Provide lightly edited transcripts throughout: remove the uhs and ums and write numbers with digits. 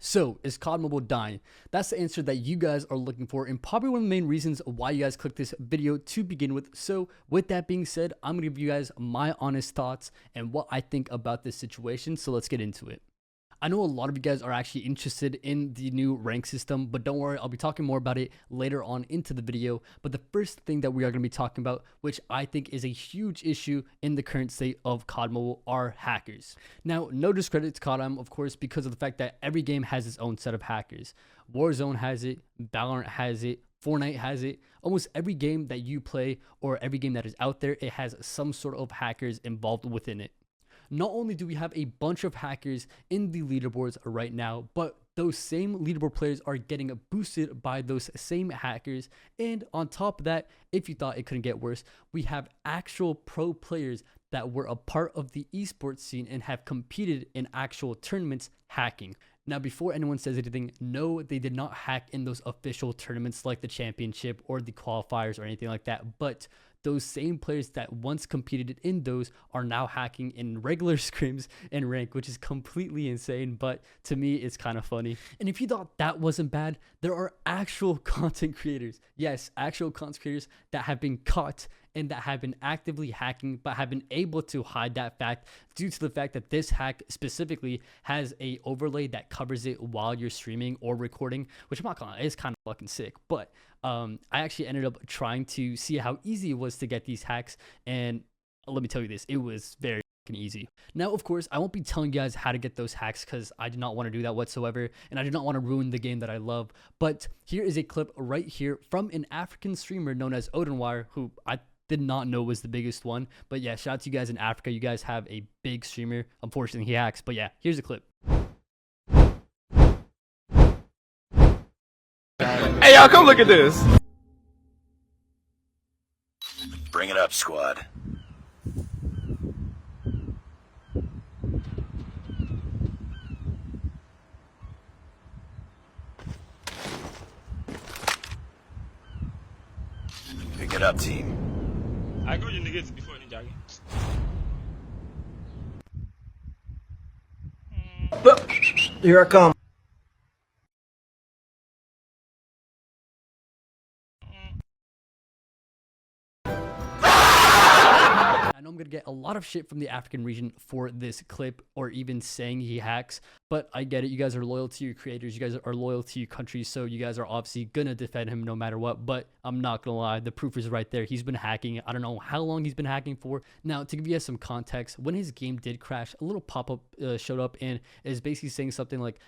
So, is COD Mobile dying? That's the answer that you guys are looking for, and probably one of the main reasons why you guys clicked this video to begin with. So, with that being said, I'm going to give you guys my honest thoughts and what I think about this situation. So, let's get into it. I know a lot of you guys are actually interested in the new rank system, but don't worry, I'll be talking more about it later on into the video. But the first thing that we are going to be talking about, which I think is a huge issue in the current state of COD Mobile, are hackers. Now, no discredit to CODM, of course, because of the fact that every game has its own set of hackers. Warzone has it, Valorant has it, Fortnite has it. Almost every game that you play or every game that is out there, it has some sort of hackers involved within it. Not only do we have a bunch of hackers in the leaderboards right now, but those same leaderboard players are getting boosted by those same hackers. And on top of that, if you thought it couldn't get worse, we have actual pro players that were a part of the esports scene and have competed in actual tournaments hacking. Now, before anyone says anything, no, they did not hack in those official tournaments like the championship or the qualifiers or anything like that, but those same players that once competed in those are now hacking in regular scrims and rank, which is completely insane, but to me, it's kind of funny. And if you thought that wasn't bad, there are actual content creators, yes, actual content creators that have been caught and that have been actively hacking, but have been able to hide that fact due to the fact that this hack specifically has a overlay that covers it while you're streaming or recording, which I'm not gonna lie, it's kind of fucking sick. But I actually ended up trying to see how easy it was to get these hacks, and let me tell you this, it was very easy. Now, of course, I won't be telling you guys how to get those hacks because I do not want to do that whatsoever, and I do not want to ruin the game that I love. But here is a clip right here from an African streamer known as Odinwire, who I did not know was the biggest one. But yeah, shout out to you guys in Africa. You guys have a big streamer. Unfortunately, he hacks. But yeah, here's a clip. Hey, y'all, come look at this. Bring it up, squad. Pick it up, team. I go you niggas before any jogging. Here I come. I know I'm going to get a lot of shit from the African region for this clip or even saying he hacks, but I get it. You guys are loyal to your creators. You guys are loyal to your country, so you guys are obviously going to defend him no matter what, but I'm not going to lie. The proof is right there. He's been hacking. I don't know how long he's been hacking for. Now, to give you guys some context, when his game did crash, a little pop-up showed up and is basically saying something like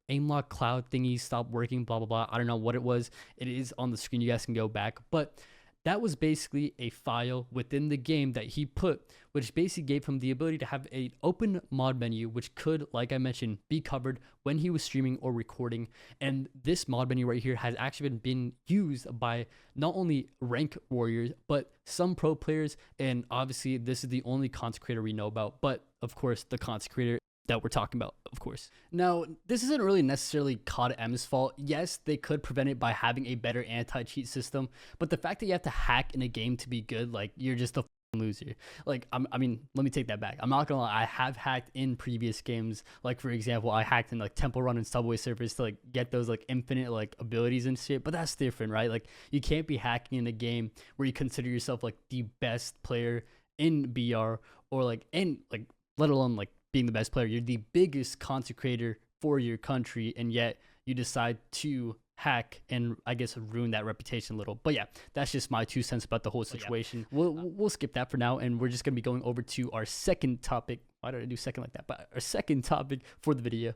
aimlock cloud thingy stopped working, blah, blah, blah. I don't know what it was. It is on the screen. You guys can go back, but that was basically a file within the game that he put, which basically gave him the ability to have an open mod menu, which could, like I mentioned, be covered when he was streaming or recording. And this mod menu right here has actually been used by not only rank warriors, but some pro players. And obviously, this is the only content creator we know about, but of course, the content creator that we're talking about, of course. Now, this isn't really necessarily CODM's fault. Yes, they could prevent it by having a better anti-cheat system, but the fact that you have to hack in a game to be good, like, you're just a loser. Like, I mean, let me take that back. I'm not gonna lie, I have hacked in previous games. Like, for example, I hacked in like Temple Run and Subway Surfers to like get those like infinite like abilities and shit, but that's different, right? Like, you can't be hacking in a game where you consider yourself like the best player in BR or like let alone like being the best player. You're the biggest content creator for your country, and yet you decide to hack and I guess ruin that reputation a little. But yeah, that's just my 2 cents about the whole situation. Yeah. We'll skip that for now, and we're just gonna be going over to our second topic. Why did I do second like that? But our second topic for the video.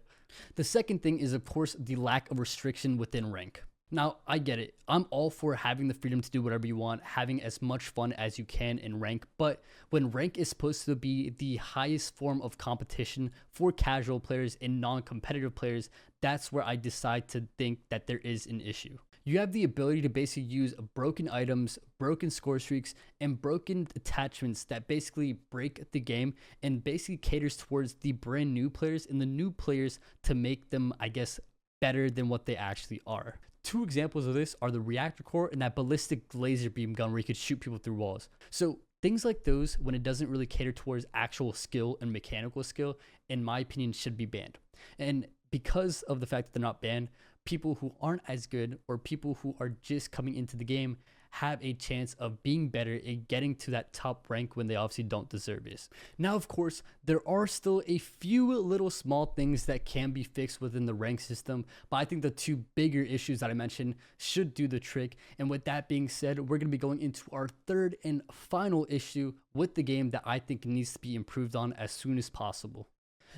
The second thing is, of course, the lack of restriction within rank. Now, I get it. I'm all for having the freedom to do whatever you want, having as much fun as you can in rank, but when rank is supposed to be the highest form of competition for casual players and non-competitive players, that's where I decide to think that there is an issue. You have the ability to basically use broken items, broken score streaks, and broken attachments that basically break the game and basically caters towards the brand new players and the new players to make them, I guess, better than what they actually are. Two examples of this are the reactor core and that ballistic laser beam gun where you could shoot people through walls. So things like those, when it doesn't really cater towards actual skill and mechanical skill, in my opinion, should be banned. And because of the fact that they're not banned, people who aren't as good or people who are just coming into the game have a chance of being better and getting to that top rank when they obviously don't deserve it. Now, of course, there are still a few little small things that can be fixed within the rank system, but I think the two bigger issues that I mentioned should do the trick. And with that being said, we're going to be going into our third and final issue with the game that I think needs to be improved on as soon as possible.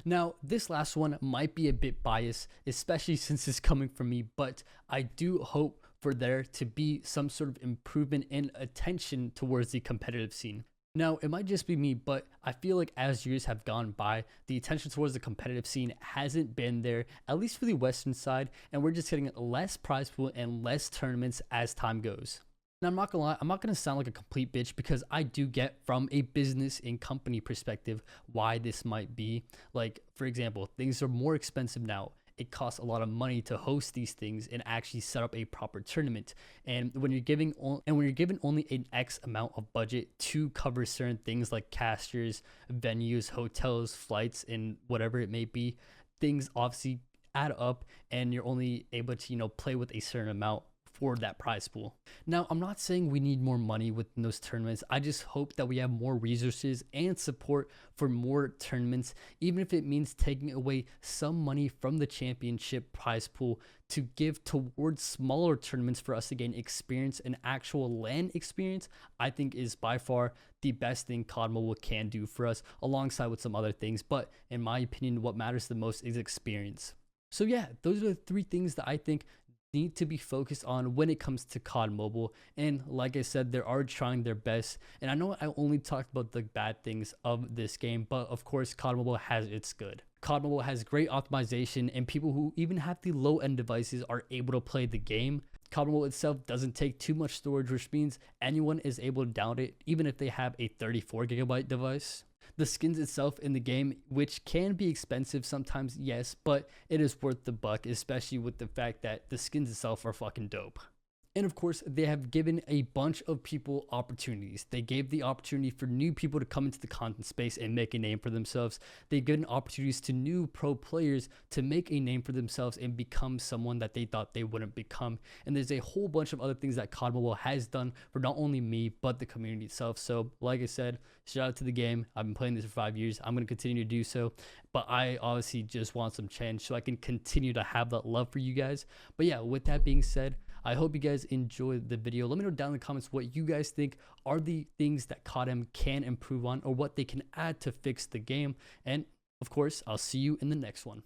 Now, this last one might be a bit biased, especially since it's coming from me, but I do hope for there to be some sort of improvement in attention towards the competitive scene. Now, it might just be me, but I feel like as years have gone by, the attention towards the competitive scene hasn't been there, at least for the Western side, and we're just getting less prize pool and less tournaments as time goes. Now, I'm not gonna lie, I'm not gonna sound like a complete bitch because I do get from a business and company perspective why this might be. Like, for example, things are more expensive now. It costs a lot of money to host these things and actually set up a proper tournament. And when you're given only an X amount of budget to cover certain things like casters, venues, hotels, flights, and whatever it may be, things obviously add up, and you're only able to play with a certain amount for that prize pool. Now, I'm not saying we need more money within those tournaments. I just hope that we have more resources and support for more tournaments, even if it means taking away some money from the championship prize pool to give towards smaller tournaments for us to gain experience and actual LAN experience. I think is by far the best thing COD Mobile can do for us, alongside with some other things. But in my opinion, what matters the most is experience. So yeah, those are the three things that I think need to be focused on when it comes to COD Mobile. And like I said, they are trying their best. And I know I only talked about the bad things of this game, but of course COD Mobile has its good. COD Mobile has great optimization, and people who even have the low-end devices are able to play the game. COD Mobile itself doesn't take too much storage, which means anyone is able to download it even if they have a 34GB device. The skins itself in the game, which can be expensive sometimes, yes, but it is worth the buck, especially with the fact that the skins itself are fucking dope. And of course, they have given a bunch of people opportunities. They gave the opportunity for new people to come into the content space and make a name for themselves. They've given opportunities to new pro players to make a name for themselves and become someone that they thought they wouldn't become. And there's a whole bunch of other things that COD Mobile has done for not only me, but the community itself. So like I said, shout out to the game. I've been playing this for 5 years. I'm going to continue to do so. But I obviously just want some change so I can continue to have that love for you guys. But yeah, with that being said, I hope you guys enjoyed the video. Let me know down in the comments what you guys think are the things that codm can improve on, or what they can add to fix the game. And of course, I'll see you in the next one.